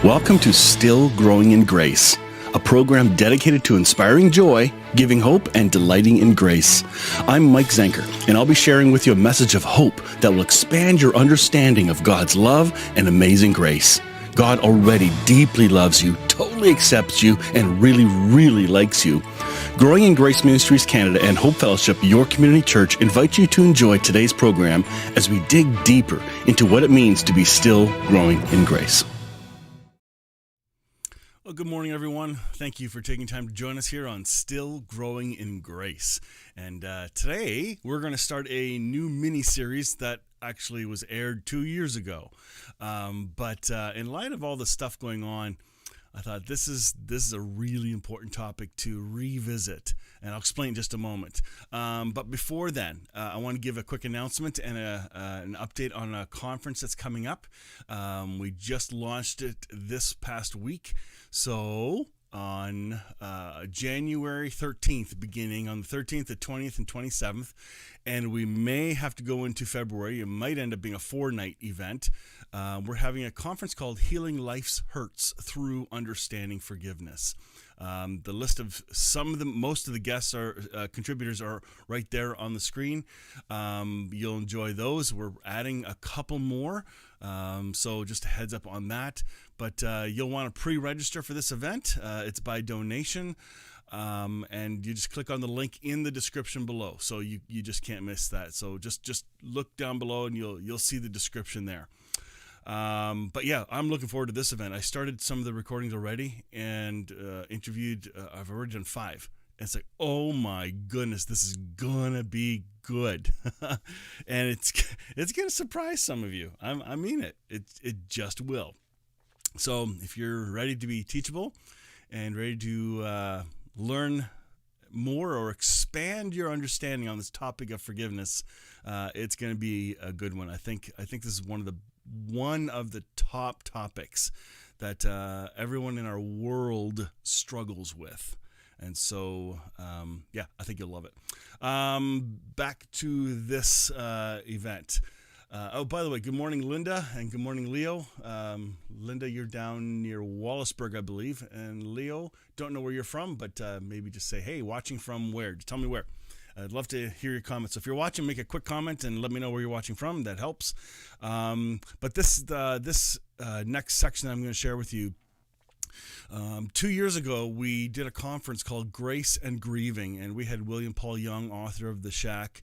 Welcome to Still Growing in Grace, a program dedicated to inspiring joy, giving hope, and delighting in grace. I'm Mike Zenker, and I'll be sharing with you a message of hope that will expand your understanding of God's love and amazing grace. God already deeply loves you, totally accepts you, and really, really likes you. Growing in Grace Ministries Canada and Hope Fellowship, your community church, invite you to enjoy today's program as we dig deeper into what it means to be still growing in grace. Well, good morning, everyone. Thank you for taking time to join us here on Still Growing in Grace. And today, we're going to start a new mini-series that actually was aired 2 years ago. But in light of all the stuff going on, I thought this is a really important topic to revisit, and I'll explain in just a moment. But before then, I want to give a quick announcement and an update on a conference that's coming up. We just launched it this past week. So on January 13th, beginning on the 13th, the 20th, and 27th, and we may have to go into February. It might end up being a 4-night event. We're having a conference called Healing Life's Hurts Through Understanding Forgiveness. The list of most of the guests contributors are right there on the screen. You'll enjoy those. We're adding a couple more. So just a heads up on that. But you'll want to pre-register for this event. It's by donation. And you just click on the link in the description below. So you just can't miss that. So just look down below and you'll see the description there. But yeah, I'm looking forward to this event. I started some of the recordings already and interviewed. I've already done 5. And it's like, oh my goodness, this is gonna be good, and it's gonna surprise some of you. I mean it. It just will. So if you're ready to be teachable and ready to learn more or expand your understanding on this topic of forgiveness, it's going to be a good one. I think this is one of the top topics that everyone in our world struggles with. And so, I think you'll love it. Back to this event. By the way, good morning, Linda, and good morning, Leo. Linda, you're down near Wallaceburg, I believe. And Leo, don't know where you're from, but maybe just say, hey, watching from where? Just tell me where. I'd love to hear your comments. So if you're watching, make a quick comment and let me know where you're watching from. That helps. But this next section that I'm going to share with you, 2 years ago, we did a conference called Grace and Grieving, and we had William Paul Young, author of The Shack,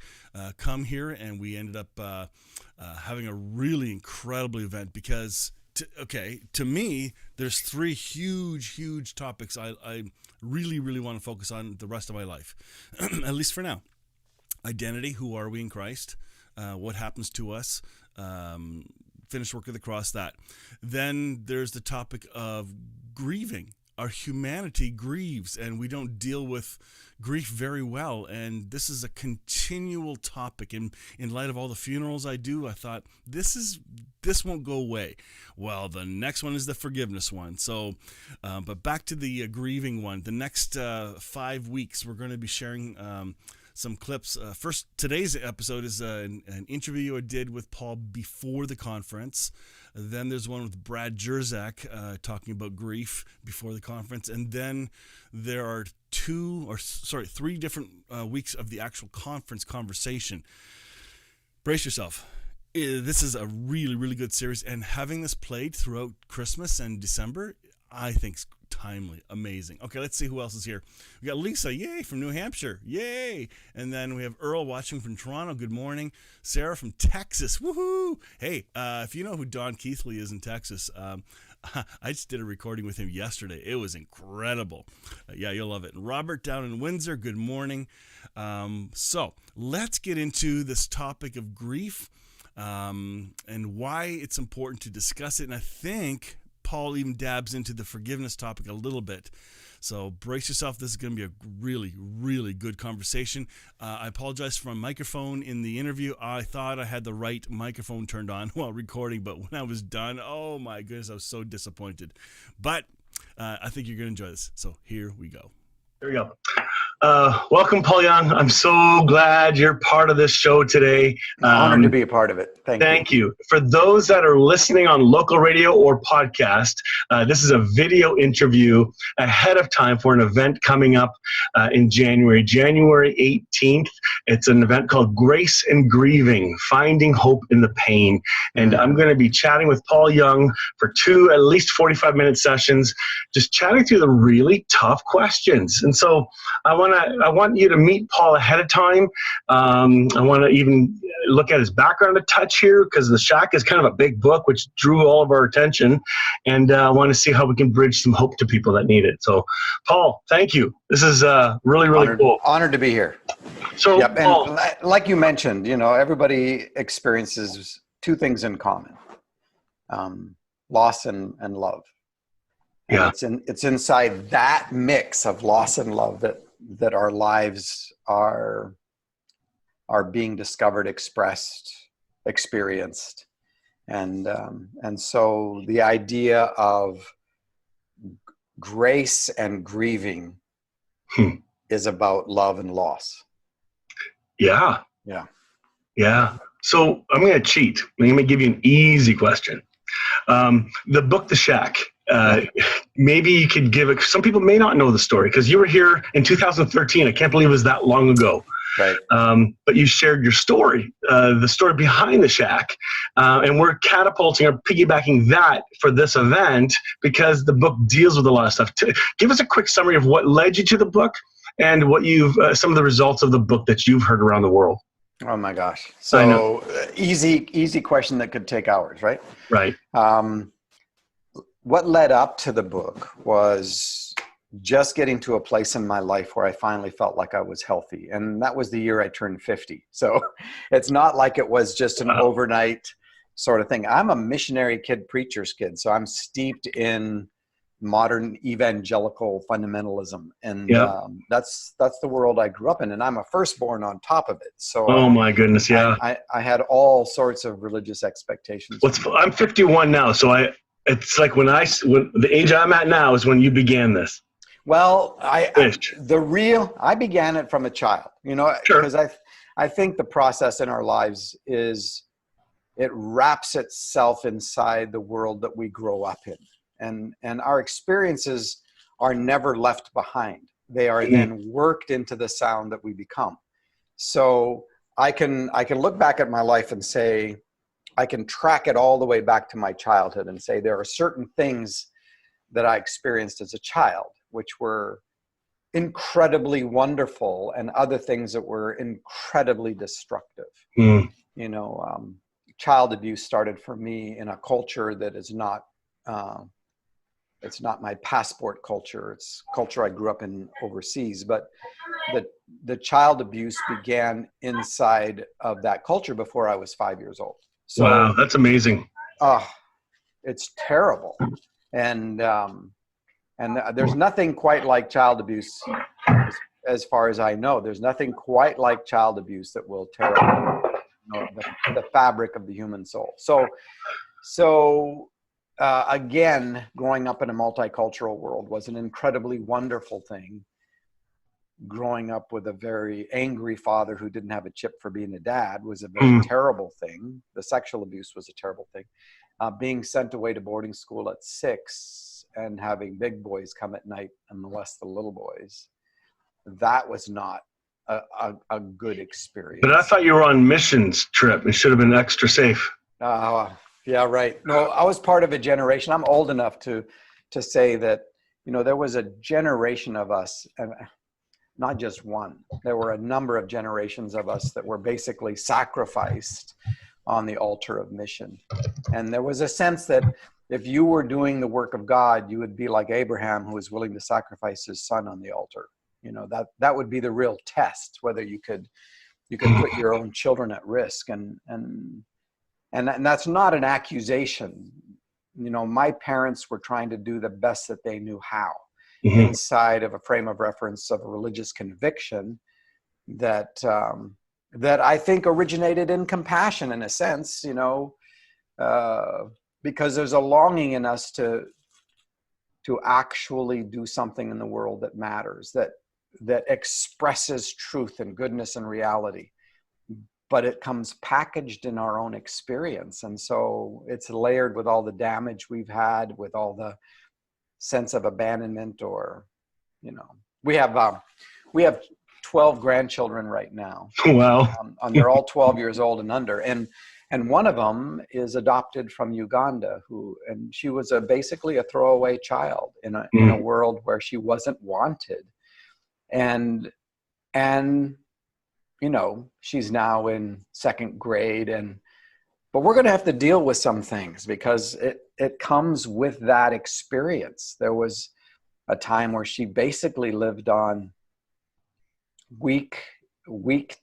come here, and we ended up having a really incredible event because, to me, there's 3 huge topics I really, really want to focus on the rest of my life, at least for now. Identity, who are we in Christ? What happens to us? Finished work of the cross, that. Then there's the topic of grieving. Our humanity grieves, and we don't deal with grief very well. And this is a continual topic. And in light of all the funerals I do, I thought, this won't go away. Well, the next one is the forgiveness one. So, but back to the grieving one. The next 5 weeks, we're going to be sharing some clips. First, today's episode is an interview I did with Paul before the conference. Then there's one with Brad Jerzak talking about grief before the conference. And then there are 3 different weeks of the actual conference conversation. Brace yourself. This is a really, really good series. And having this played throughout Christmas and December, I think is timely, amazing. Okay, let's see who else is here. We got Lisa, yay, from New Hampshire, yay. And then we have Earl watching from Toronto, good morning. Sarah from Texas, woohoo. Hey, if you know who Don Keithley is in Texas, I just did a recording with him yesterday. It was incredible. Yeah, you'll love it. And Robert down in Windsor, good morning. So let's get into this topic of grief and why it's important to discuss it. And I think Paul even dabs into the forgiveness topic a little bit. So brace yourself. This is going to be a really, really good conversation. I apologize for my microphone in the interview. I thought I had the right microphone turned on while recording, but when I was done, oh my goodness, I was so disappointed. But I think you're going to enjoy this. So here we go. There we go. Welcome, Paul Young. I'm so glad you're part of this show today. Honored to be a part of it. Thank you. For those that are listening on local radio or podcast, this is a video interview ahead of time for an event coming up in January 18th. It's an event called Grace and Grieving, Finding Hope in the Pain. And I'm going to be chatting with Paul Young for two, at least 45-minute sessions, just chatting through the really tough questions. And so I want you to meet Paul ahead of time. I want to even look at his background a touch here, because The Shack is kind of a big book, which drew all of our attention. And I want to see how we can bridge some hope to people that need it. So, Paul, thank you. This is really, really cool. Honored to be here. So, yep. Paul, and like you mentioned, everybody experiences two things in common: loss and love. And it's inside that mix of loss and love that our lives are being discovered, expressed, experienced. And so the idea of grace and grieving is about love and loss. Yeah. So I'm going to cheat. I'm going to give you an easy question. The book, The Shack, maybe you could give it. Some people may not know the story because you were here in 2013. I can't believe it was that long ago. Right. But you shared your story, the story behind The Shack, and we're catapulting or piggybacking that for this event because the book deals with a lot of stuff. Give us a quick summary of what led you to the book and what you've some of the results of the book that you've heard around the world. Oh my gosh! So easy question that could take hours, right? Right. What led up to the book was just getting to a place in my life where I finally felt like I was healthy. And that was the year I turned 50. So it's not like it was just an overnight sort of thing. I'm a missionary kid, preacher's kid. So I'm steeped in modern evangelical fundamentalism. And that's the world I grew up in. And I'm a firstborn on top of it. So oh my goodness. Yeah. I had all sorts of religious expectations. I'm 51 now. So it's like when the age I'm at now is when you began this. Well, I began it from a child, because I think the process in our lives is it wraps itself inside the world that we grow up in. And our experiences are never left behind. They are then worked into the sound that we become. So I can look back at my life and say, I can track it all the way back to my childhood and say there are certain things that I experienced as a child which were incredibly wonderful, and other things that were incredibly destructive. Child abuse started for me in a culture that is not, it's not my passport culture. It's culture I grew up in overseas, but the child abuse began inside of that culture before I was 5 years old. So, wow, that's amazing. It's terrible. And there's nothing quite like child abuse, as far as I know. There's nothing quite like child abuse that will tear up the fabric of the human soul. So again, growing up in a multicultural world was an incredibly wonderful thing. Growing up with a very angry father who didn't have a chip for being a dad was a very terrible thing. The sexual abuse was a terrible thing. Being sent away to boarding school at 6 and having big boys come at night and molest the little boys, that was not a good experience. But I thought you were on missions trip. It should have been extra safe. Yeah, right. No, I was part of a generation. I'm old enough to say that, there was a generation of us, and not just one. There were a number of generations of us that were basically sacrificed on the altar of mission. And there was a sense that if you were doing the work of God, you would be like Abraham, who was willing to sacrifice his son on the altar. That would be the real test, whether you could put your own children at risk. And that's not an accusation. My parents were trying to do the best that they knew how, inside of a frame of reference of a religious conviction that I think originated in compassion, in a sense, because there's a longing in us to actually do something in the world that matters, that expresses truth and goodness and reality, but it comes packaged in our own experience. And so it's layered with all the damage we've had, with all the sense of abandonment, or, we have 12 grandchildren right now. Wow. And they're all 12 years old and under. And one of them is adopted from Uganda, and she was basically a throwaway child in a world where she wasn't wanted. And she's now in second grade, but we're going to have to deal with some things because it comes with that experience. There was a time where she basically lived on weak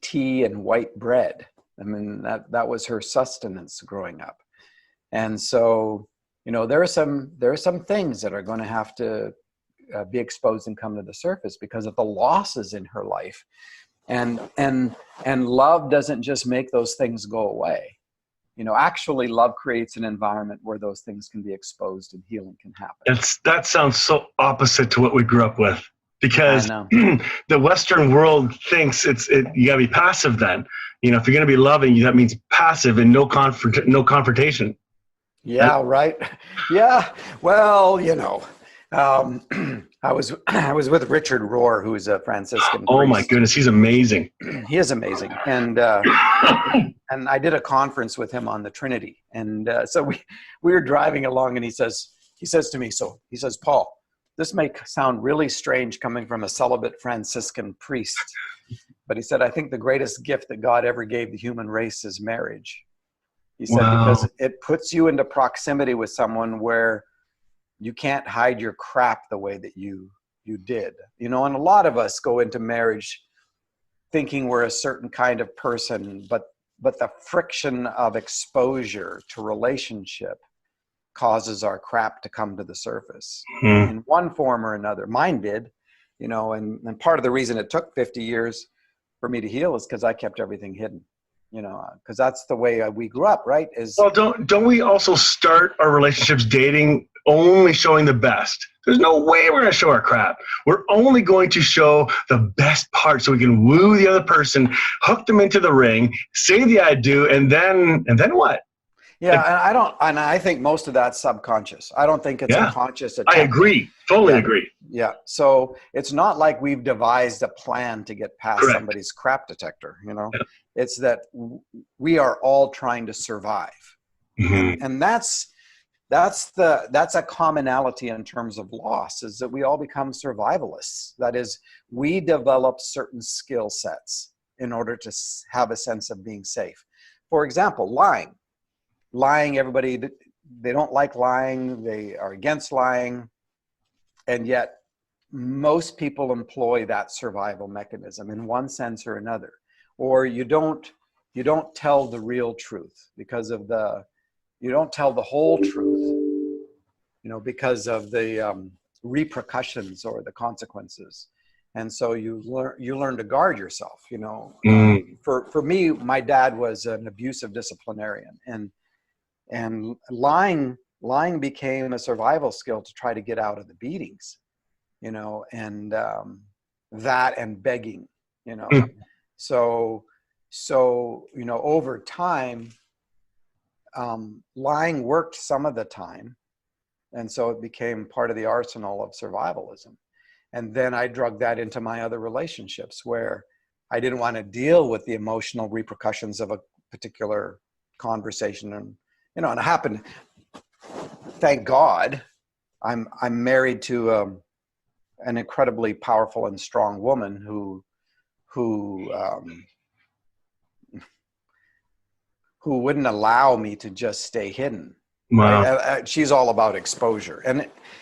tea and white bread. I mean, that was her sustenance growing up. And so, there are some things that are going to have to be exposed and come to the surface because of the losses in her life. And love doesn't just make those things go away. Actually, love creates an environment where those things can be exposed and healing can happen. That sounds so opposite to what we grew up with, because the Western world thinks you gotta be passive then. If you're gonna be loving, that means passive and no confrontation. Yeah, right. Yeah. Well, I was with Richard Rohr, who's a Franciscan priest. Oh my goodness, he's amazing. He is amazing, and I did a conference with him on the Trinity, and so we were driving along, and he says to me, Paul, this may sound really strange coming from a celibate Franciscan priest, but he said, I think the greatest gift that God ever gave the human race is marriage. He said, because it puts you into proximity with someone where you can't hide your crap the way that you did. And a lot of us go into marriage thinking we're a certain kind of person, but the friction of exposure to relationship causes our crap to come to the surface in one form or another. Mine did, and part of the reason it took 50 years for me to heal is because I kept everything hidden. Because that's the way we grew up, right? Well, don't we also start our relationships dating only showing the best? There's no way we're going to show our crap. We're only going to show the best part so we can woo the other person, hook them into the ring, say the I do, and then what? Yeah, and I think most of that's subconscious. I don't think it's a conscious attempt. I agree. Totally agree. Yeah. So it's not like we've devised a plan to get past somebody's crap detector, Yeah. It's that we are all trying to survive. And that's a commonality in terms of loss, is that we all become survivalists. That is, we develop certain skill sets in order to have a sense of being safe. For example, lying. Everybody, they don't like lying. They are against lying. And yet most people employ that survival mechanism in one sense or another. Or you don't tell the real truth because of you don't tell the whole truth, because of the repercussions or the consequences. And so you learn to guard yourself, For me, my dad was an abusive disciplinarian, and lying became a survival skill to try to get out of the beatings, and that and begging, So, over time, lying worked some of the time. And so it became part of the arsenal of survivalism. And then I drug that into my other relationships where I didn't want to deal with the emotional repercussions of a particular conversation. And, and it happened, thank God, I'm married to an incredibly powerful and strong woman who wouldn't allow me to just stay hidden. Wow. Right? She's all about exposure.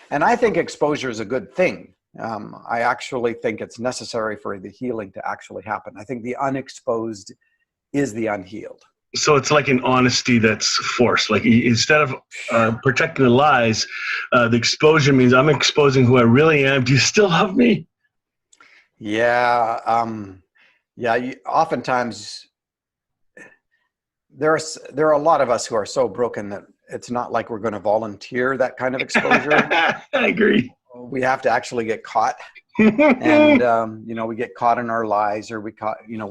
And I think exposure is a good thing. I actually think it's necessary for the healing to actually happen. I think the unexposed is the unhealed. So it's like an honesty that's forced. Like instead of protecting the lies, the exposure means I'm exposing who I really am. Do you still love me? Yeah. Oftentimes there are a lot of us who are so broken that it's not like we're going to volunteer that kind of exposure. I agree. we have to actually get caught. And, we get caught in our lies, or we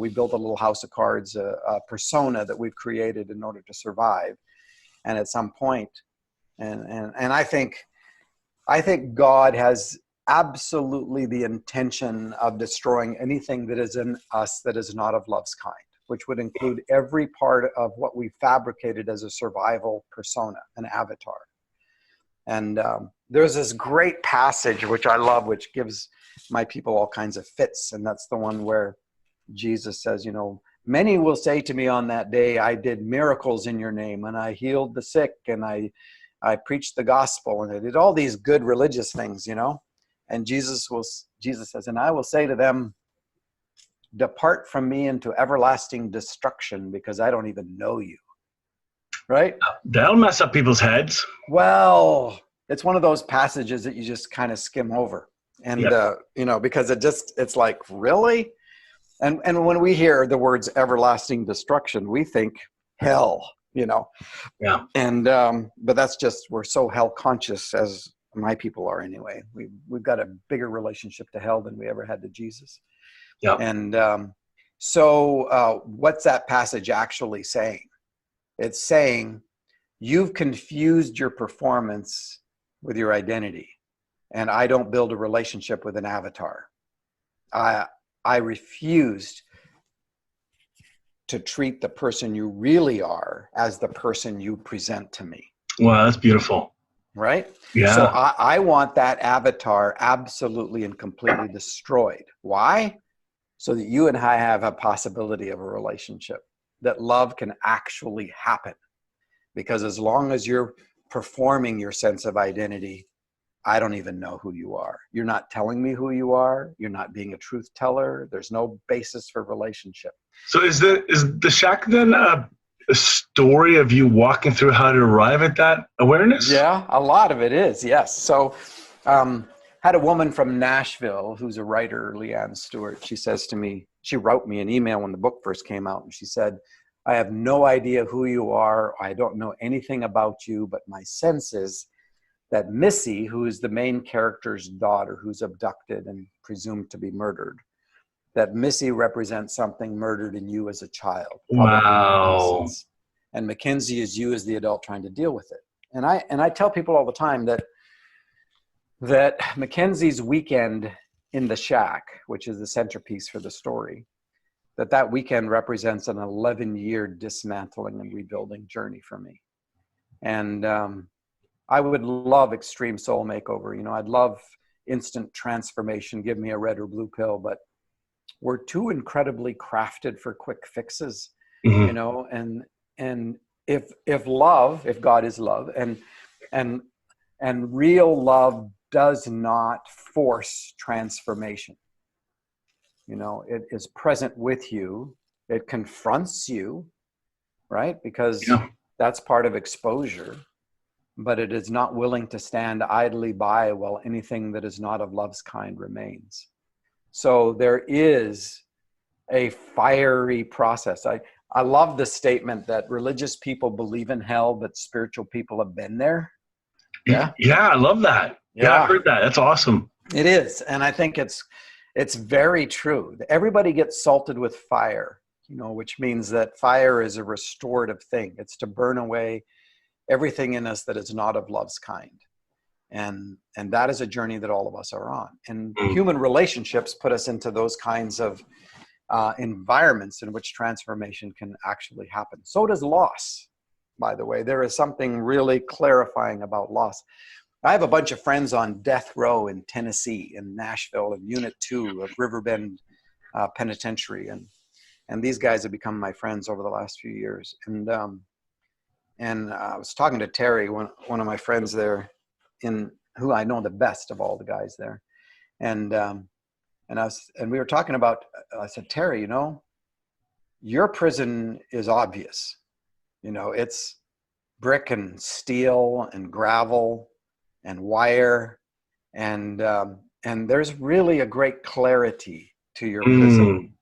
build a little house of cards, a persona that we've created in order to survive. And at some point, and I think God has absolutely the intention of destroying anything that is in us that is not of love's kind, which would include every part of what we fabricated as a survival persona, an avatar. And there's this great passage, which I love, which gives my people all kinds of fits. And that's the one where Jesus says, many will say to me on that day, I did miracles in your name, and I healed the sick, and I preached the gospel, and I did all these good religious things, And Jesus says, and I will say to them, depart from me into everlasting destruction, because I don't even know you. Right? That'll mess up people's heads. Well, it's one of those passages that you just kind of skim over. And, because it's like, really? And when we hear the words everlasting destruction, we think hell, Yeah. And, but that's just, we're so hell conscious, as my people are anyway. We've got a bigger relationship to hell than we ever had to Jesus. Yeah. And so what's that passage actually saying? It's saying you've confused your performance with your identity, and I don't build a relationship with an avatar. I refused to treat the person you really are as the person you present to me. Wow, that's beautiful. Right? Yeah. So I want that avatar absolutely and completely destroyed. Why? So that you and I have a possibility of a relationship, that love can actually happen. Because as long as you're performing your sense of identity, I don't even know who you are. You're not telling me who you are. You're not being a truth teller. There's no basis for relationship. So is the shack then a story of you walking through how to arrive at that awareness? Yeah, a lot of it is, yes. So had a woman from Nashville who's a writer, Leanne Stewart. She says to me, she wrote me an email when the book first came out, and she said, I have no idea who you are. I don't know anything about you, but my sense is that Missy, who is the main character's daughter who's abducted and presumed to be murdered, that Missy represents something murdered in you as a child. Wow. And Mackenzie is you as the adult trying to deal with it. And I tell people all the time that Mackenzie's weekend in the shack, which is the centerpiece for the story, that weekend represents an 11-year dismantling and rebuilding journey for me. And I would love extreme soul makeover. I'd love instant transformation, give me a red or blue pill, but we're too incredibly crafted for quick fixes, and if God is love, and real love does not force transformation. It is present with you. It confronts you, right? Because that's part of exposure, but it is not willing to stand idly by while anything that is not of love's kind remains. So there is a fiery process. I love the statement that religious people believe in hell, but spiritual people have been there. Yeah. Yeah, I love that. Yeah, I heard that. That's awesome. It is. And I think it's very true. Everybody gets salted with fire, which means that fire is a restorative thing. It's to burn away everything in us that is not of love's kind. And that is a journey that all of us are on. And human relationships put us into those kinds of environments in which transformation can actually happen. So does loss, by the way. There is something really clarifying about loss. I have a bunch of friends on death row in Tennessee, in Nashville, in Unit 2 of Riverbend Penitentiary. And these guys have become my friends over the last few years. And I was talking to Terry, one of my friends there, who I know the best of all the guys there. And we were talking about, I said, Terry, your prison is obvious. It's brick and steel and gravel and wire. And there's really a great clarity to your prison,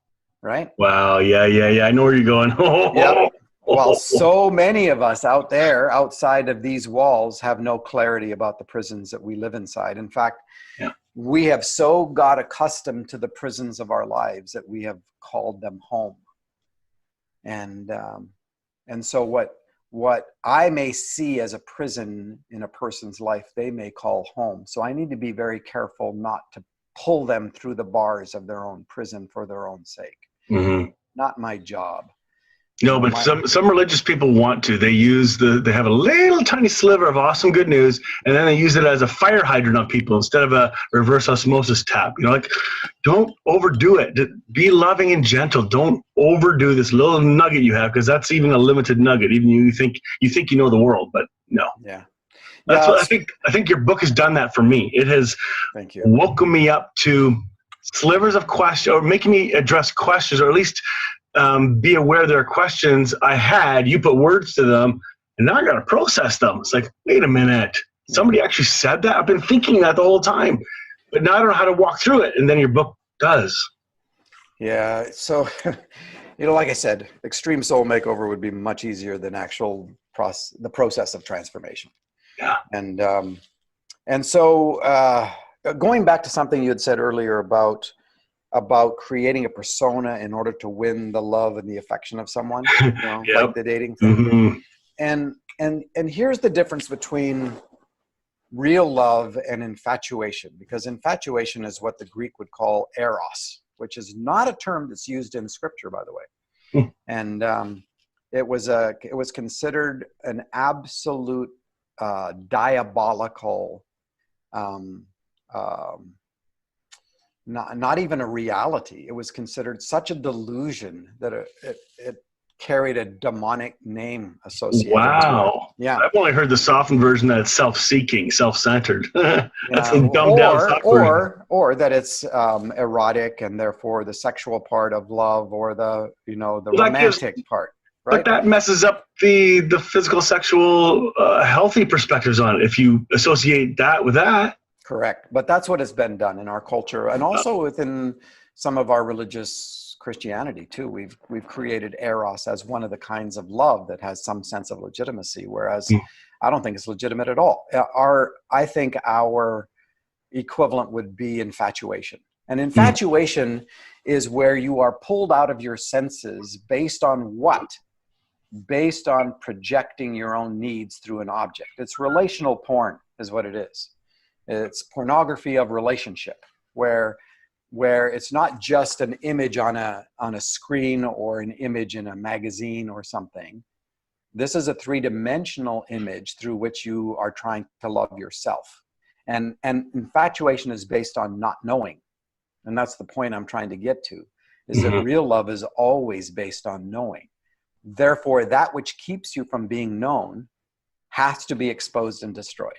right? Wow. Yeah. I know where you're going. Yep. While so many of us out there, outside of these walls, have no clarity about the prisons that we live inside. In fact, we have so got accustomed to the prisons of our lives that we have called them home. And so what I may see as a prison in a person's life, they may call home. So I need to be very careful not to pull them through the bars of their own prison for their own sake. Mm-hmm. Not my job. No, but some religious people want to. They have a little tiny sliver of awesome good news, and then they use it as a fire hydrant on people instead of a reverse osmosis tap. Like, don't overdo it. Be loving and gentle. Don't overdo this little nugget you have, because that's even a limited nugget. Even you think you know the world, but no. Yeah. That's what I think your book has done that for me. It has woken me up to slivers of question, or making me address questions, or at least be aware there are questions I had. You put words to them, and now I got to process them. It's like, wait a minute, somebody actually said that? I've been thinking that the whole time, but now I don't know how to walk through it. And then your book does. Yeah. So, like I said, extreme soul makeover would be much easier than the process of transformation. Yeah. And so going back to something you had said earlier about creating a persona in order to win the love and the affection of someone, like the dating thing. Mm-hmm. And here's the difference between real love and infatuation, because infatuation is what the Greek would call eros, which is not a term that's used in scripture, by the way. Mm. And it was considered an absolute diabolical, not even a reality. It was considered such a delusion that it carried a demonic name associated. Wow. Yeah. I've only heard the softened version that it's self-seeking, self-centered. That's some dumbed down stuff. Or that it's erotic, and therefore the sexual part of love, or the romantic part. Right? But that messes up the physical, sexual, healthy perspectives on it if you associate that with that. Correct. But that's what has been done in our culture, and also within some of our religious Christianity too. We've created eros as one of the kinds of love that has some sense of legitimacy, whereas I don't think it's legitimate at all. I think our equivalent would be infatuation. And infatuation is where you are pulled out of your senses based on what? Based on projecting your own needs through an object. It's relational porn is what it is. It's pornography of relationship, where it's not just an image on a screen or an image in a magazine or something. This is a three-dimensional image through which you are trying to love yourself. And infatuation is based on not knowing. And that's the point I'm trying to get to, is that real love is always based on knowing. Therefore, that which keeps you from being known has to be exposed and destroyed,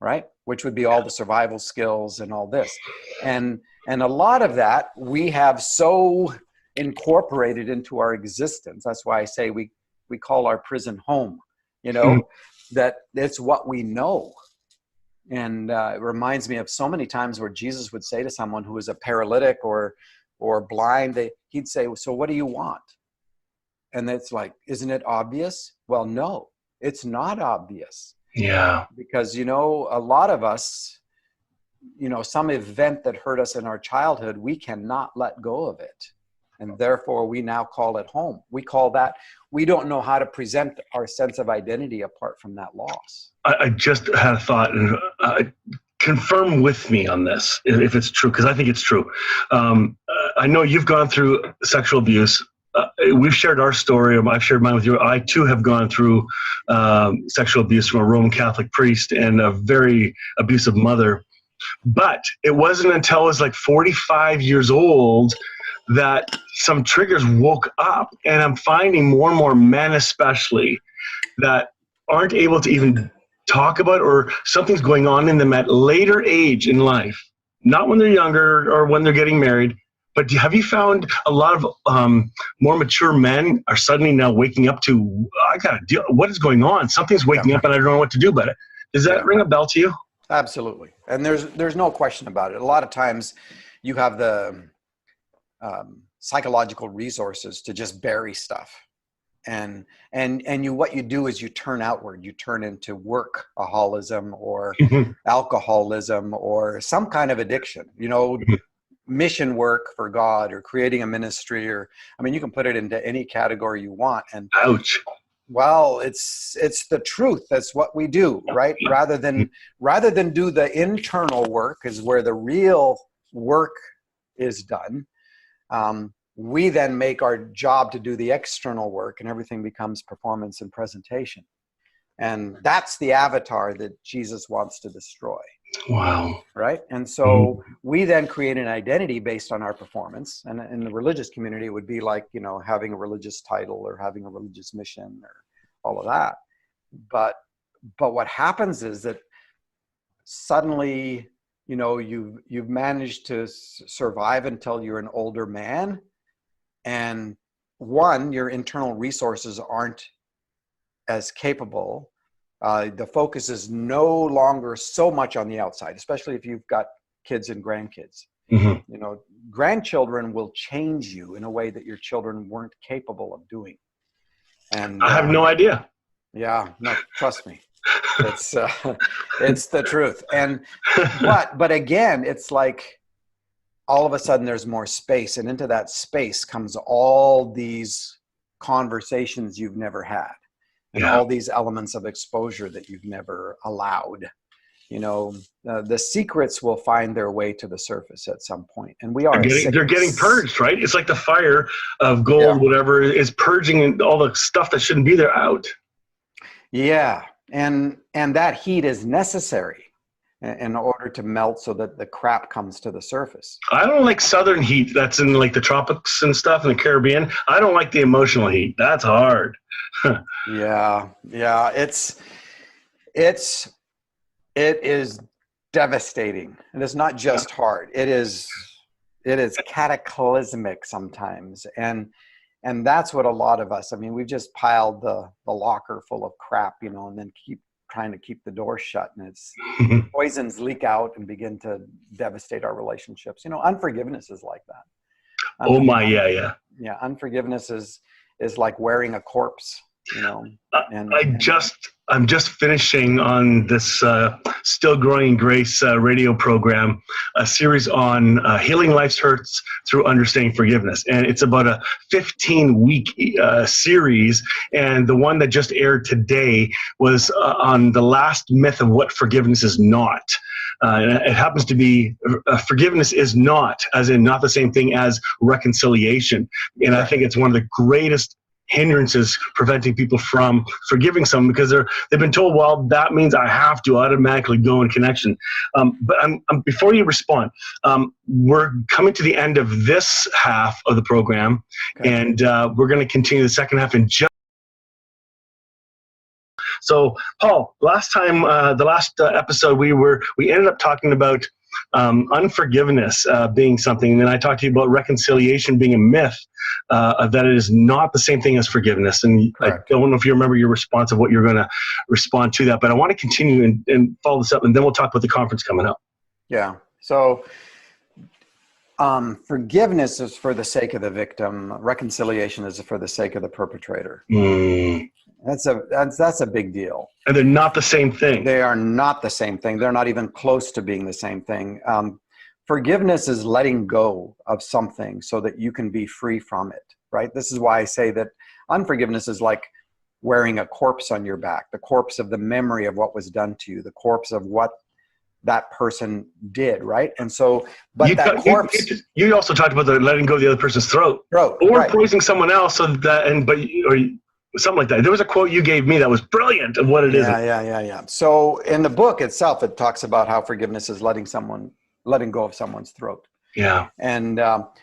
right? Which would be all the survival skills and all this. And a lot of that we have so incorporated into our existence. That's why I say we call our prison home, that it's what we know. And it reminds me of so many times where Jesus would say to someone who was a paralytic or blind, he'd say, "So what do you want?" And it's like, isn't it obvious? Well, no, it's not obvious. Yeah. Because, a lot of us, some event that hurt us in our childhood, we cannot let go of it. And therefore, we now call it home. We don't know how to present our sense of identity apart from that loss. I just had a thought, and confirm with me on this, if it's true, because I think it's true. I know you've gone through sexual abuse. We've shared our story. I've shared mine with you. I too have gone through sexual abuse from a Roman Catholic priest and a very abusive mother. But it wasn't until I was like 45 years old that some triggers woke up, and I'm finding more and more men especially that aren't able to even talk about, or something's going on in them at later age in life, not when they're younger or when they're getting married. But have you found a lot of more mature men are suddenly now waking up to, I got to deal, what is going on? Something's waking up and I don't know what to do about it. Does that ring a bell to you? Absolutely. And there's no question about it. A lot of times you have the psychological resources to just bury stuff. And what you do is you turn outward. You turn into workaholism or alcoholism or some kind of addiction, mission work for God or creating a ministry, or I mean, you can put it into any category you want. And Ouch. well, it's the truth. That's what we do, right? Rather than do the internal work is where the real work is done. We then make our job to do the external work, and everything becomes performance and presentation. And that's the avatar that Jesus wants to destroy. Wow. Right? And so we then create an identity based on our performance. And in the religious community, it would be like, having a religious title or having a religious mission or all of that. But what happens is that suddenly, you've managed to survive until you're an older man. And one, your internal resources aren't as capable. The focus is no longer so much on the outside, especially if you've got kids and grandkids. Grandchildren will change you in a way that your children weren't capable of doing. And I have no idea. Yeah, no, trust me. It's the truth. And but again, it's like all of a sudden there's more space, and into that space comes all these conversations you've never had, and all these elements of exposure that you've never allowed. The secrets will find their way to the surface at some point, and they're getting purged, right? It's like the fire of gold, whatever, is purging all the stuff that shouldn't be there out. Yeah, and that heat is necessary in order to melt so that the crap comes to the surface. I don't like southern heat that's in like the tropics and stuff in the Caribbean. I don't like the emotional heat. That's hard. Yeah. It is devastating. And it's not just hard. It is cataclysmic sometimes. And that's what a lot of us, I mean, we've just piled the locker full of crap, and then keep trying to keep the door shut, and it's poisons leak out and begin to devastate our relationships. Unforgiveness is like that. Yeah. Unforgiveness is like wearing a corpse, I'm just finishing on this Still Growing in Grace radio program, a series on healing life's hurts through understanding forgiveness. And it's about a 15-week series. And the one that just aired today was on the last myth of what forgiveness is not. And it happens to be forgiveness is not, as in not the same thing as reconciliation. And I think it's one of the greatest hindrances preventing people from forgiving someone, because they've been told, well, that means I have to automatically go in connection. But before you respond, we're coming to the end of this half of the program, and we're going to continue the second half in just. So, Paul, last time, the last episode, we ended up talking about unforgiveness being something, and then I talked to you about reconciliation being a myth, that it is not the same thing as forgiveness. And correct. I don't know if you remember your response of what you're going to respond to that, but I want to continue and follow this up, and then we'll talk about the conference coming up. Yeah. So forgiveness is for the sake of the victim. Reconciliation is for the sake of the perpetrator. That's a big deal. And they're not the same thing. They are not the same thing. They're not even close to being the same thing. Forgiveness is letting go of something so that you can be free from it, right? This is why I say that unforgiveness is like wearing a corpse on your back, the corpse of the memory of what was done to you, the corpse of what that person did, right? And so, but you also talked about the letting go of the other person's throat, or poisoning someone else, so that something like that. There was a quote you gave me that was brilliant of what it is. Yeah. So in the book itself, it talks about how forgiveness is letting go of someone's throat. Yeah. And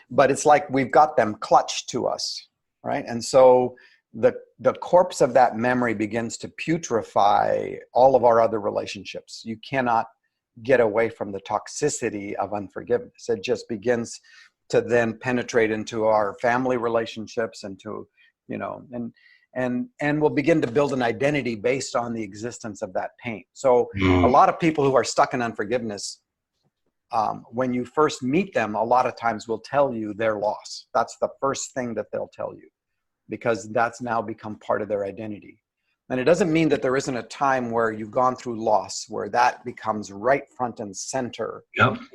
but it's like we've got them clutched to us, right? And so the corpse of that memory begins to putrefy all of our other relationships. You cannot get away from the toxicity of unforgiveness. It just begins to then penetrate into our family relationships, into, and we'll begin to build an identity based on the existence of that pain. So a lot of people who are stuck in unforgiveness, when you first meet them, a lot of times will tell you their loss. That's the first thing that they'll tell you. because that's now become part of their identity. And it doesn't mean that there isn't a time where you've gone through loss, where that becomes right front and center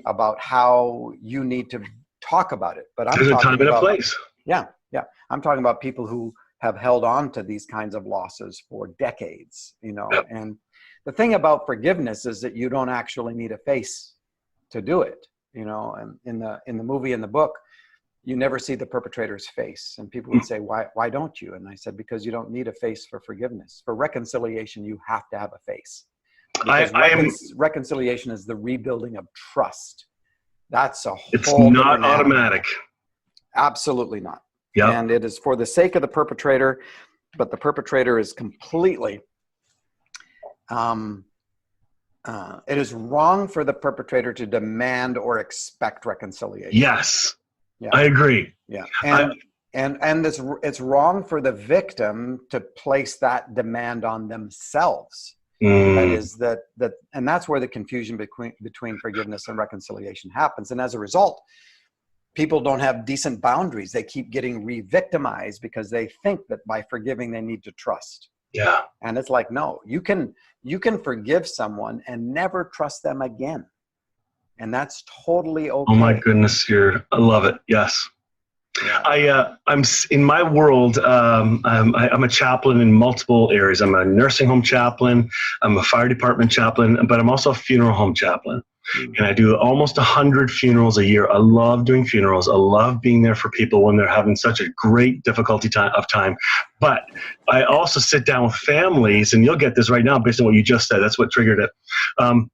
about how you need to talk about it. But there's a time and a place. Yeah. I'm talking about people who have held on to these kinds of losses for decades, and the thing about forgiveness is that you don't actually need a face to do it, and in the movie, in the book, you never see the perpetrator's face. And people would say, why don't you? And I said, because you don't need a face for forgiveness. For reconciliation, you have to have a face. Reconciliation is the rebuilding of trust. That's a whole It's not automatic. Absolutely not. Yeah. And it is for the sake of the perpetrator, but the perpetrator is completely, it is wrong for the perpetrator to demand or expect reconciliation. Yes. Yeah. I agree. Yeah. And it's wrong for the victim to place that demand on themselves. And that's where the confusion between forgiveness and reconciliation happens. And as a result, people don't have decent boundaries. They keep getting re-victimized because they think that by forgiving, they need to trust. Yeah. And it's like, no, you can forgive someone and never trust them again. And that's totally okay. Oh my goodness, I love it. Yes. Yeah. I'm in my world. I'm a chaplain in multiple areas. I'm a nursing home chaplain. I'm a fire department chaplain, but I'm also a funeral home chaplain. And I do almost 100 funerals a year. I love doing funerals. I love being there for people when they're having such a great difficulty of time. But I also sit down with families, and you'll get this right now based on what you just said. That's what triggered it.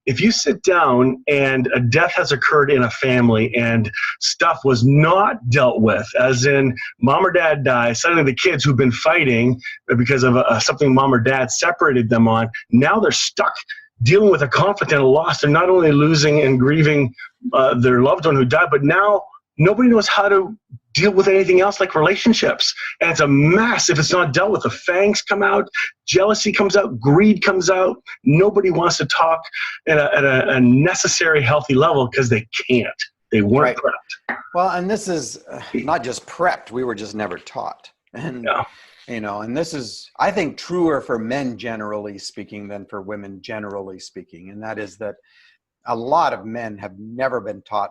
If you sit down and a death has occurred in a family and stuff was not dealt with, as in mom or dad dies, suddenly the kids who've been fighting because of something mom or dad separated them on, now they're stuck dealing with a conflict and a loss. They're not only losing and grieving their loved one who died, but now nobody knows how to deal with anything else like relationships. And it's a mess if it's not dealt with. The fangs come out, jealousy comes out, greed comes out. Nobody wants to talk at a necessary, healthy level because they can't. They weren't prepped. Well, and this is not just prepped. We were just never taught. And and this is, I think, truer for men generally speaking than for women generally speaking. And that is that a lot of men have never been taught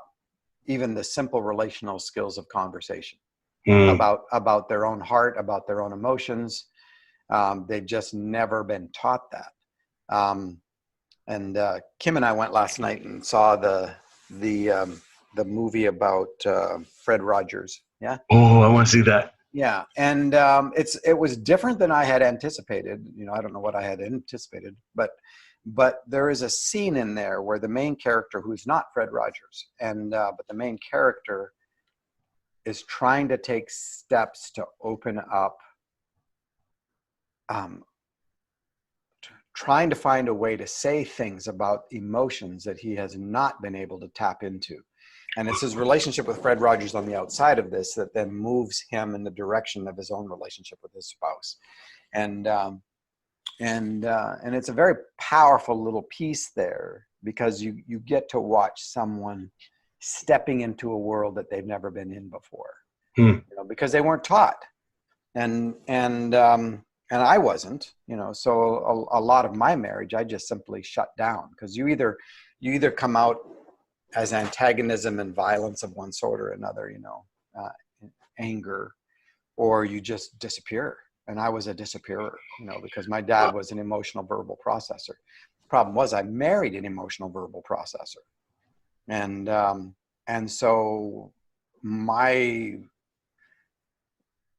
even the simple relational skills of conversation about their own heart, about their own emotions. They've just never been taught that. And Kim and I went last night and saw the movie about Fred Rogers. Yeah. Oh, I want to see that. Yeah, and it was different than I had anticipated. I don't know what I had anticipated, but there is a scene in there where the main character, who's not Fred Rogers, but the main character is trying to take steps to open up, trying to find a way to say things about emotions that he has not been able to tap into. And it's his relationship with Fred Rogers on the outside of this that then moves him in the direction of his own relationship with his spouse. And it's a very powerful little piece there, because you get to watch someone stepping into a world that they've never been in before, because they weren't taught. And I wasn't, so a lot of my marriage, I just simply shut down, because you either come out as antagonism and violence of one sort or another, anger, or you just disappear. And I was a disappearer, because my dad was an emotional verbal processor. The problem was I married an emotional verbal processor. And so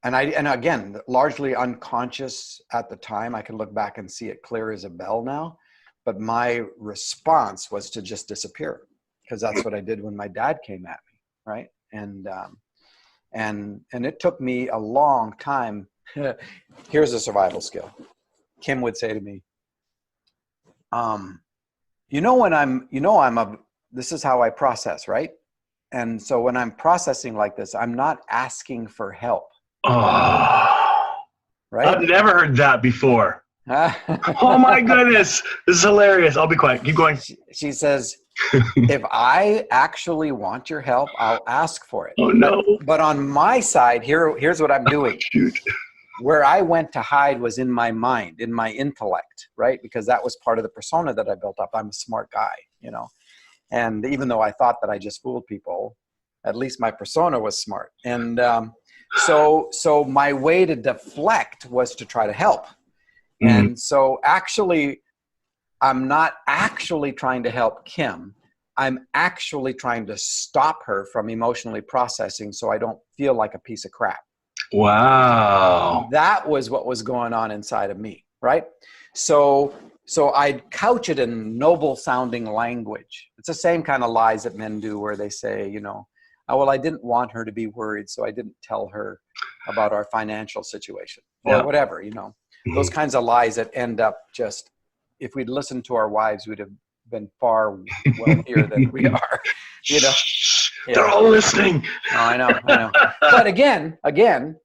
again, largely unconscious at the time. I can look back and see it clear as a bell now, but my response was to just disappear, because that's what I did when my dad came at me, right? And it took me a long time. Here's a survival skill. Kim would say to me, this is how I process, right? And so when I'm processing like this, I'm not asking for help. Oh, right? I've never heard that before. Oh my goodness. This is hilarious. I'll be quiet. Keep going. She says, if I actually want your help, I'll ask for it. Oh no. But on my side, here's what I'm doing. Shoot. where I went to hide was in my mind, in my intellect, right? Because that was part of the persona that I built up. I'm a smart guy, you know. And even though I thought that I just fooled people, at least my persona was smart. And so my way to deflect was to try to help. And so actually, I'm not actually trying to help Kim. I'm actually trying to stop her from emotionally processing so I don't feel like a piece of crap. Wow. That was what was going on inside of me, right? So I'd couch it in noble sounding language. It's the same kind of lies that men do where they say, you know, oh, well, I didn't want her to be worried, so I didn't tell her about our financial situation or whatever, you know, those kinds of lies that end up just, if we'd listened to our wives, we'd have been far wealthier than we are, you know. They're all listening. Oh, I know. But again,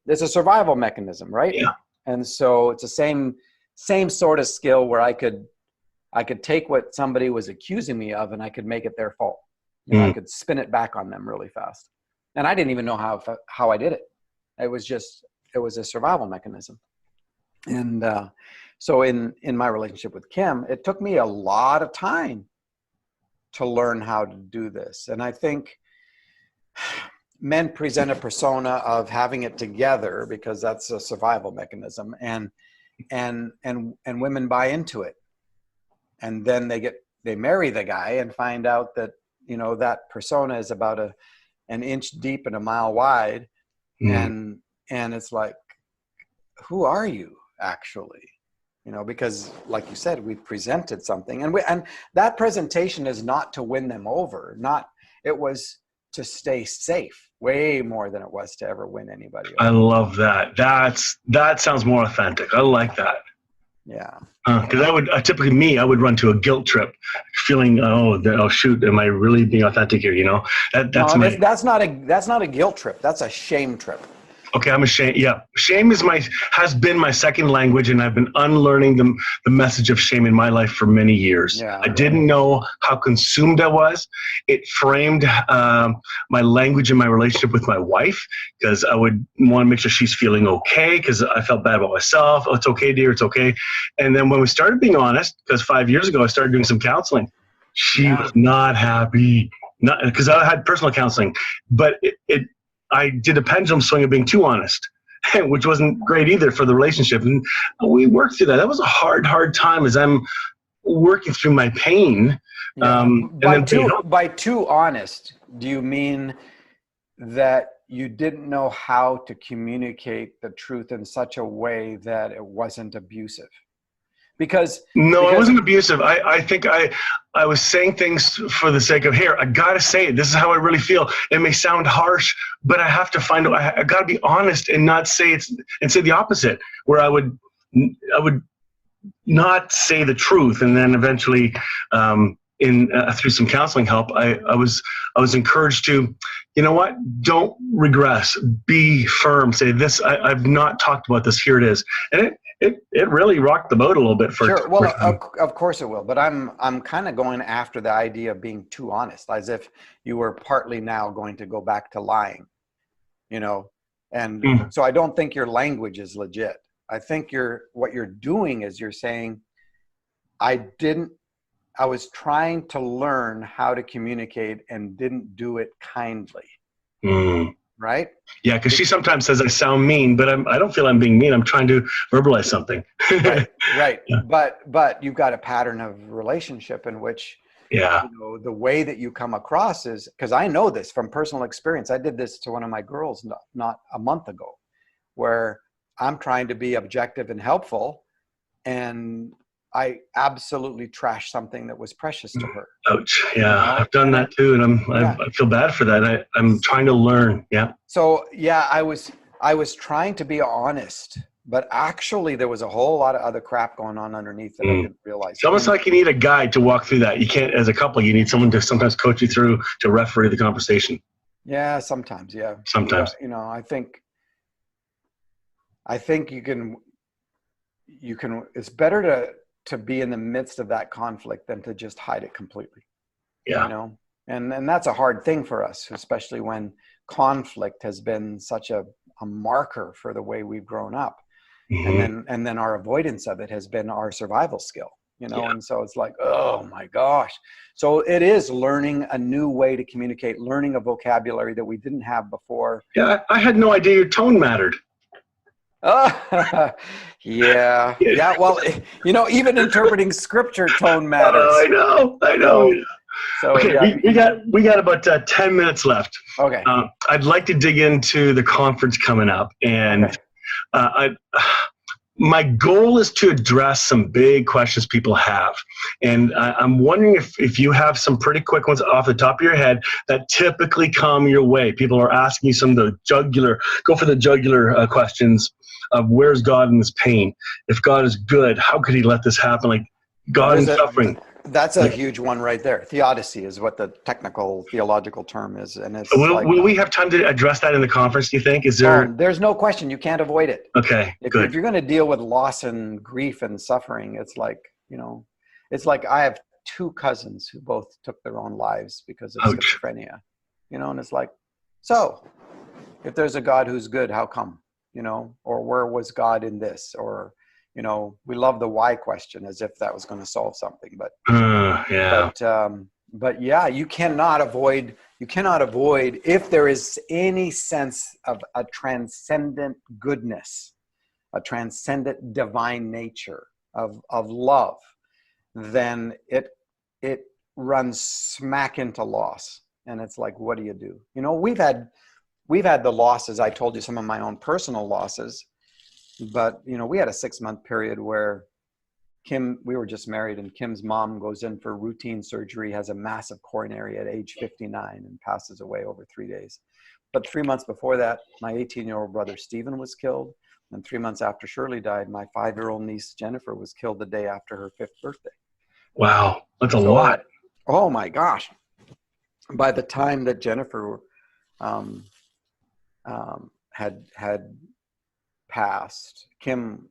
it's a survival mechanism, right? Yeah. And so it's the same sort of skill where I could take what somebody was accusing me of and I could make it their fault. You know, I could spin it back on them really fast. And I didn't even know how I did it. It was a survival mechanism. And so in my relationship with Kim, it took me a lot of time to learn how to do this. And I think men present a persona of having it together because that's a survival mechanism, and women buy into it. And then they marry the guy and find out that, you know, that persona is about an inch deep and a mile wide. And it's like, who are you actually? You know, because like you said, we presented something, and that presentation is not to win them over. It was to stay safe way more than it was to ever win anybody over. I love that. That sounds more authentic. I like that. Yeah. Because I would run to a guilt trip, feeling, oh shoot, am I really being authentic here? You know, that's not a guilt trip. That's a shame trip. Okay, I'm ashamed. Yeah, shame has been my second language, and I've been unlearning the message of shame in my life for many years. Yeah, I didn't know how consumed I was. It framed my language in my relationship with my wife, because I would want to make sure she's feeling okay, because I felt bad about myself. Oh, it's okay, dear, it's okay. And then when we started being honest, because 5 years ago I started doing some counseling, she was not happy. Not because I had personal counseling, but I did a pendulum swing of being too honest, which wasn't great either for the relationship. And we worked through that. That was a hard time as I'm working through my pain. Yeah. By too honest, do you mean that you didn't know how to communicate the truth in such a way that it wasn't abusive? Because it wasn't abusive. I think I was saying things for the sake of, here, I gotta say it. This is how I really feel. It may sound harsh, but I have to find out. I gotta be honest and not say and say the opposite, where I would not say the truth, and then eventually, through some counseling help, I was encouraged to, you know what? Don't regress. Be firm. Say this. I've not talked about this. Here it is, and it really rocked the boat a little bit for. Sure. Well, of course it will. But I'm kind of going after the idea of being too honest, as if you were partly now going to go back to lying, you know. And so I don't think your language is legit. I think what you're doing is you're saying, I was trying to learn how to communicate and didn't do it kindly. Right? Yeah, because she sometimes says I sound mean, but I don't feel I'm being mean. I'm trying to verbalize something. Right. Yeah. But you've got a pattern of relationship in which, you know, the way that you come across is, because I know this from personal experience. I did this to one of my girls not a month ago, where I'm trying to be objective and helpful, and I absolutely trashed something that was precious to her. Ouch. Yeah, I've done that too, and I feel bad for that. I'm trying to learn. Yeah. So yeah, I was trying to be honest, but actually there was a whole lot of other crap going on underneath that I didn't realize. It's almost like you need a guide to walk through that. You can't, as a couple, you need someone to sometimes coach you through, to referee the conversation. Yeah, sometimes. Yeah. Sometimes. You know, I think you can. It's better to be in the midst of that conflict than to just hide it completely. Yeah. You know, and that's a hard thing for us, especially when conflict has been such a marker for the way we've grown up. and then our avoidance of it has been our survival skill, you know. And so it's like, oh my gosh. So it is learning a new way to communicate, learning a vocabulary that we didn't have before. Yeah, I had no idea your tone mattered. Yeah. Well, you know, even interpreting scripture, tone matters. I know. So okay, we got about 10 minutes left. Okay. I'd like to dig into the conference coming up, and my goal is to address some big questions people have. And I'm wondering if you have some pretty quick ones off the top of your head that typically come your way. People are asking you some of the jugular questions of where's God in this pain? If God is good, how could he let this happen? Like God in suffering. That's a huge one right there. Theodicy is what the technical theological term is. And it's will we have time to address that in the conference, do you think? Is there? There's no question. You can't avoid it. Okay, good. If you're going to deal with loss and grief and suffering, it's like, you know, it's like I have 2 cousins who both took their own lives because of schizophrenia, you know, and it's like, so if there's a God who's good, how come, you know, or where was God in this? Or, you know, we love the why question as if that was going to solve something, but yeah, you cannot avoid if there is any sense of a transcendent goodness, a transcendent divine nature of love, then it runs smack into loss. And it's like, what do you do? You know, we've had the losses. I told you some of my own personal losses. But, you know, we had a 6-month period where we were just married, and Kim's mom goes in for routine surgery, has a massive coronary at age 59 and passes away over 3 days. But 3 months before that, my 18-year-old brother, Stephen, was killed. And 3 months after Shirley died, my 5-year-old niece, Jennifer, was killed the day after her 5th birthday. Wow. That's a lot. Oh my gosh. By the time that Jennifer had passed, Kim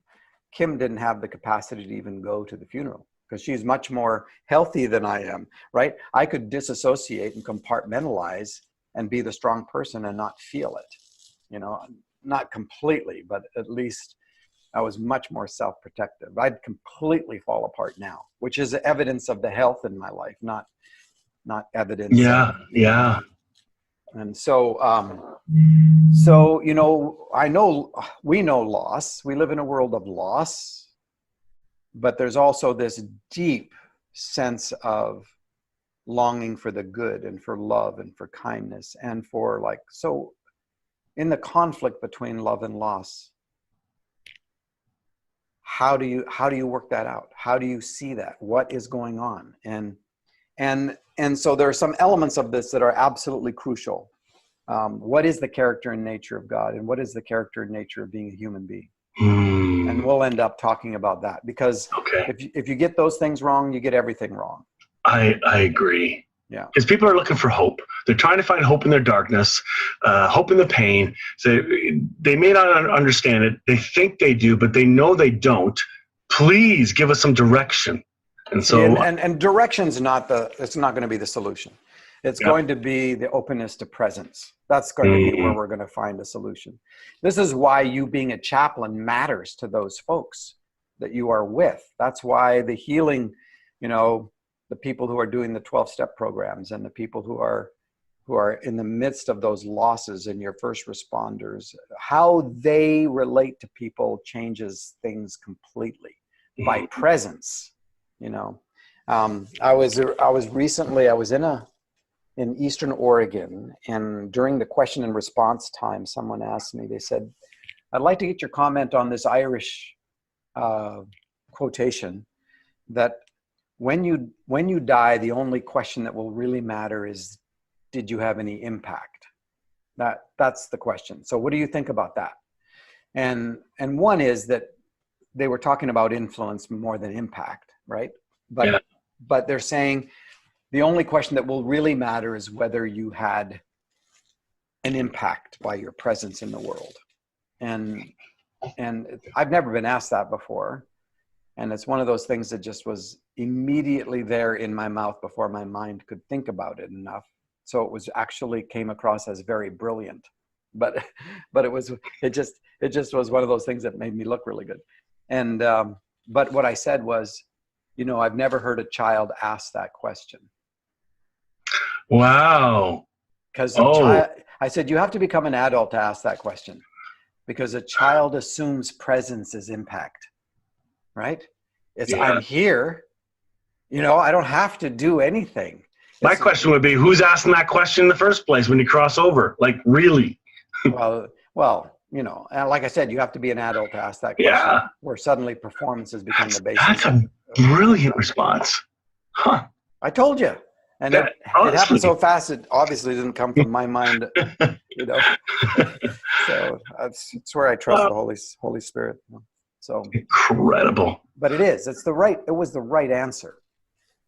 didn't have the capacity to even go to the funeral because she's much more healthy than I am, right? I could disassociate and compartmentalize and be the strong person and not feel it, you know, not completely, but at least I was much more self-protective. I'd completely fall apart now, which is evidence of the health in my life, not evidence. Yeah. And so, you know, we know loss. We live in a world of loss, but there's also this deep sense of longing for the good and for love and for kindness and for so in the conflict between love and loss, how do you work that out? How do you see that? What is going on? And so there are some elements of this that are absolutely crucial. What is the character and nature of God, and what is the character and nature of being a human being? And we'll end up talking about that because if you get those things wrong, you get everything wrong. I agree. Yeah. Because people are looking for hope. They're trying to find hope in their darkness, hope in the pain. So they may not understand it. They think they do, but they know they don't. Please give us some direction. And so, and direction's it's not going to be the solution. It's going to be the openness to presence. That's going to be where we're going to find a solution. This is why you being a chaplain matters to those folks that you are with. That's why the healing, you know, the people who are doing the 12-step programs and the people who are in the midst of those losses and your first responders, how they relate to people changes things completely by presence. You know, I was in Eastern Oregon, and during the question and response time, someone asked me, they said, I'd like to get your comment on this Irish quotation that when you die, the only question that will really matter is, did you have any impact? That's the question. So what do you think about that? And one is that they were talking about influence more than impact, right? But they're saying the only question that will really matter is whether you had an impact by your presence in the world. And I've never been asked that before. And it's one of those things that just was immediately there in my mouth before my mind could think about it enough. So it was actually came across as very brilliant, but it just was one of those things that made me look really good. And but what I said was, I've never heard a child ask that question. Wow. Because Oh, I said, you have to become an adult to ask that question, because a child assumes presence is impact, right? It's yeah. I'm here, I don't have to do anything. My question would be, who's asking that question in the first place when you cross over? Like, really? well, and like I said, you have to be an adult to ask that question. Yeah. Where suddenly performance has become the basis. That's a brilliant response. Huh. I told you. And it happened so fast, it obviously didn't come from my mind, So it's where I trust the Holy Spirit. So incredible. But it was the right answer.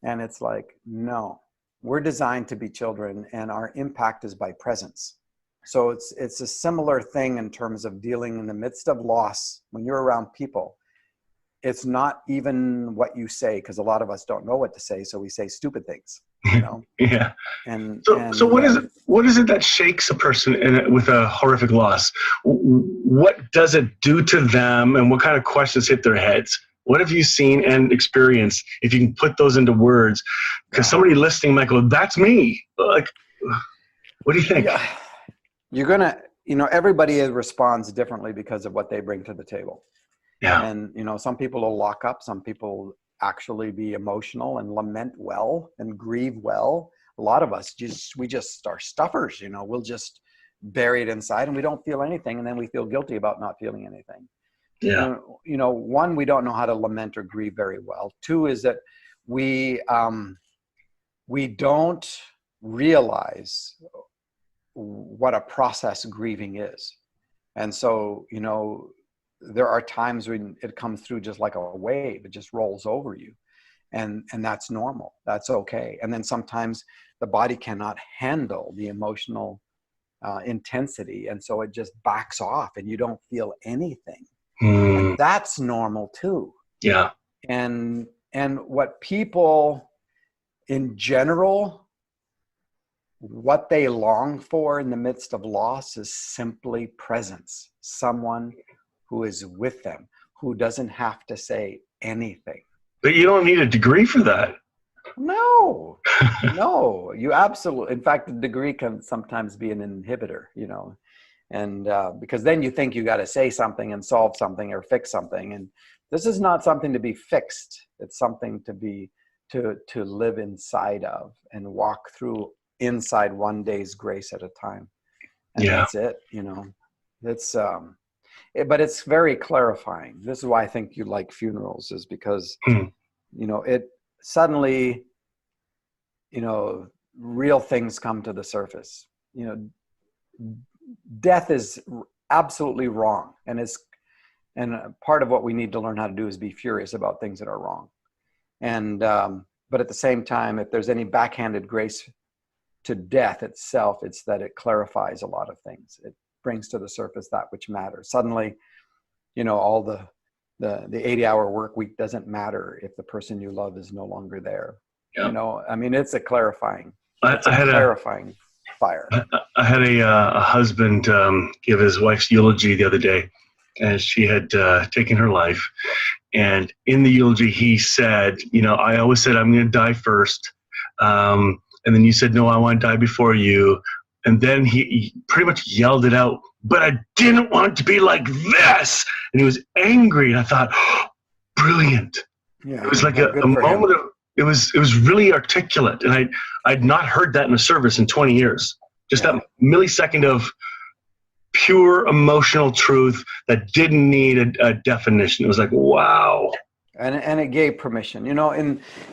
And it's like, no, we're designed to be children, and our impact is by presence. So it's a similar thing in terms of dealing in the midst of loss. When you're around people, it's not even what you say, because a lot of us don't know what to say, so we say stupid things. Yeah. And so what is it? What is it that shakes a person with a horrific loss? What does it do to them, and what kind of questions hit their heads? What have you seen and experienced? If you can put those into words, because somebody listening might go, "That's me." Like, what do you think? Yeah. You're gonna, everybody responds differently because of what they bring to the table. Yeah. And some people will lock up. Some people actually be emotional and lament well and grieve well. A lot of us we just are stuffers, we'll just bury it inside and we don't feel anything, and then we feel guilty about not feeling anything. Yeah. One, we don't know how to lament or grieve very well. Two is that we don't realize what a process grieving is. And so, there are times when it comes through just like a wave, it just rolls over you. And that's normal. That's okay. And then sometimes the body cannot handle the emotional intensity. And so it just backs off and you don't feel anything. And that's normal too. Yeah. And what people in general, what they long for in the midst of loss is simply presence. Someone who is with them, who doesn't have to say anything. But you don't need a degree for that. No, you absolutely. In fact, the degree can sometimes be an inhibitor, and because then you think you got to say something and solve something or fix something. And this is not something to be fixed. It's something to live inside of and walk through inside one day's grace at a time. And that's it, it's, but it's very clarifying. This is why I think you like funerals, is because, it suddenly, real things come to the surface. Death is absolutely wrong. And part of what we need to learn how to do is be furious about things that are wrong. And, but at the same time, if there's any backhanded grace to death itself, it's that it clarifies a lot of things. It brings to the surface that which matters. Suddenly, all the 80-hour work week doesn't matter if the person you love is no longer there. Yeah. It's a clarifying. Clarifying fire. I had a husband give his wife's eulogy the other day, as she had taken her life. And in the eulogy, he said, I always said I'm going to die first. And then you said, no, I want to die before you. And then he pretty much yelled it out, but I didn't want it to be like this. And he was angry. And I thought, brilliant. Yeah, it was like a moment of, it was really articulate. And I'd not heard that in a service in 20 years. Just that millisecond of pure emotional truth that didn't need a definition. It was like, wow. And it gave permission. In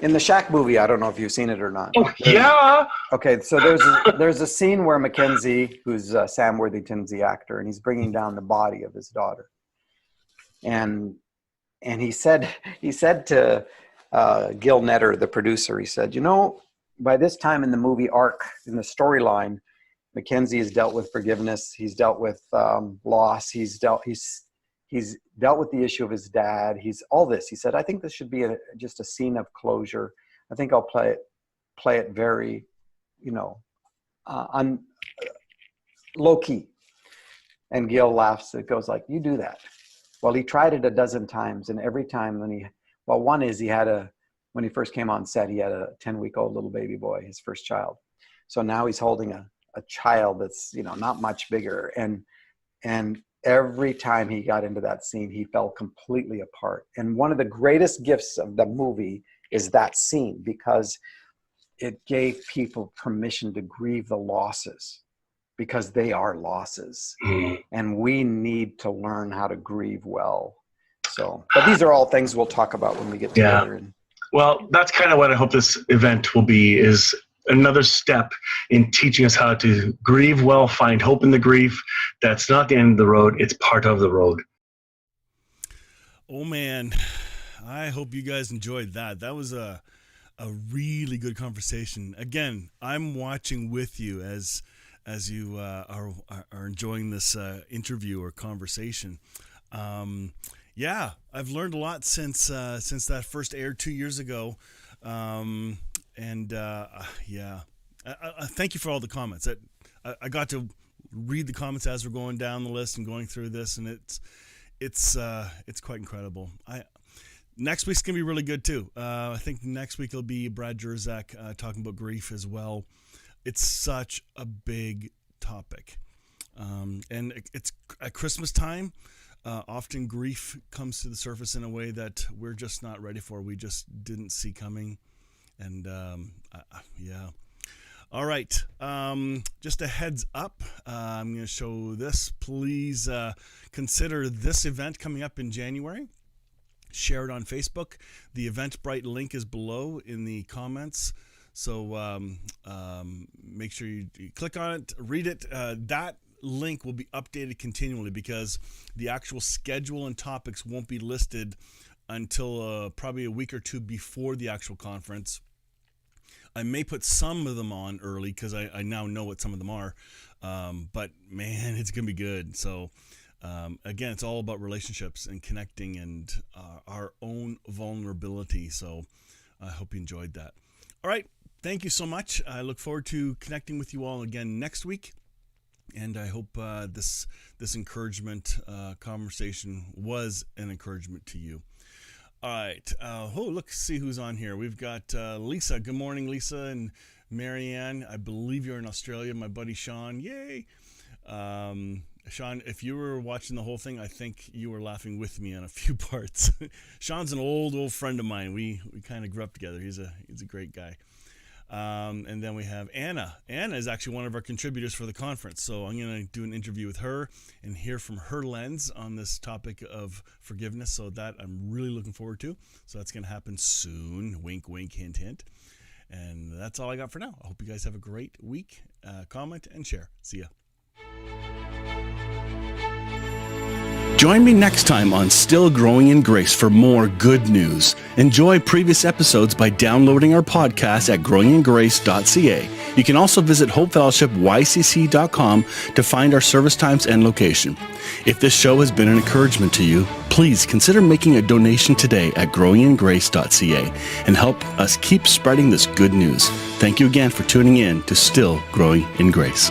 the Shaq movie, I don't know if you've seen it or not. Oh, yeah. Okay, so there's a scene where Mackenzie, who's Sam Worthington's the actor, and he's bringing down the body of his daughter. And he said to Gil Netter, the producer, he said, by this time in the movie arc, in the storyline, Mackenzie has dealt with forgiveness. He's dealt with loss. He's dealt with the issue of his dad. He's all this. He said, I think this should be just a scene of closure. I think I'll play it very, low key. And Gil laughs. It goes like, you do that. Well, he tried it a dozen times. And every time when he first came on set, he had a 10-week-old little baby boy, his first child. So now he's holding a child that's, not much bigger. And every time he got into that scene, he fell completely apart. And one of the greatest gifts of the movie is that scene, because it gave people permission to grieve the losses, because they are losses. And we need to learn how to grieve well. So, but these are all things we'll talk about when we get together. Yeah. Well, that's kind of what I hope this event will be, is another step in teaching us how to grieve well, find hope in the grief. That's not the end of the road. It's part of the road. Oh, man. I hope you guys enjoyed that. That was a really good conversation. Again, I'm watching with you as you are enjoying this interview or conversation. Yeah, I've learned a lot since that first aired 2 years ago. Yeah, I thank you for all the comments. I got to read the comments as we're going down the list and going through this, and it's quite incredible. Next week's gonna be really good too. I think next week it'll be Brad Jerzak talking about grief as well. It's such a big topic, and it's at Christmas time. Often grief comes to the surface in a way that we're just not ready for. We just didn't see coming. And yeah. All right. Just a heads up. I'm going to show this. Please consider this event coming up in January. Share it on Facebook. The Eventbrite link is below in the comments. So make sure you click on it, read it. That link will be updated continually, because the actual schedule and topics won't be listed until probably a week or two before the actual conference. I may put some of them on early because I now know what some of them are, but man, it's gonna be good. So again, it's all about relationships and connecting and our own vulnerability. So I hope you enjoyed that. All right, thank you so much. I look forward to connecting with you all again next week. And I hope this encouragement conversation was an encouragement to you. All right. See who's on here. We've got Lisa. Good morning, Lisa and Marianne. I believe you're in Australia. My buddy Sean. Yay. Sean, if you were watching the whole thing, I think you were laughing with me on a few parts. Sean's an old friend of mine. We kind of grew up together. He's a great guy. And then we have Anna. Anna is actually one of our contributors for the conference. So I'm going to do an interview with her and hear from her lens on this topic of forgiveness. So that I'm really looking forward to. So that's going to happen soon. Wink, wink, hint, hint. And that's all I got for now. I hope you guys have a great week. Comment and share. See ya. Join me next time on Still Growing in Grace for more good news. Enjoy previous episodes by downloading our podcast at growingingrace.ca. You can also visit hopefellowshipycc.com to find our service times and location. If this show has been an encouragement to you, please consider making a donation today at growingingrace.ca and help us keep spreading this good news. Thank you again for tuning in to Still Growing in Grace.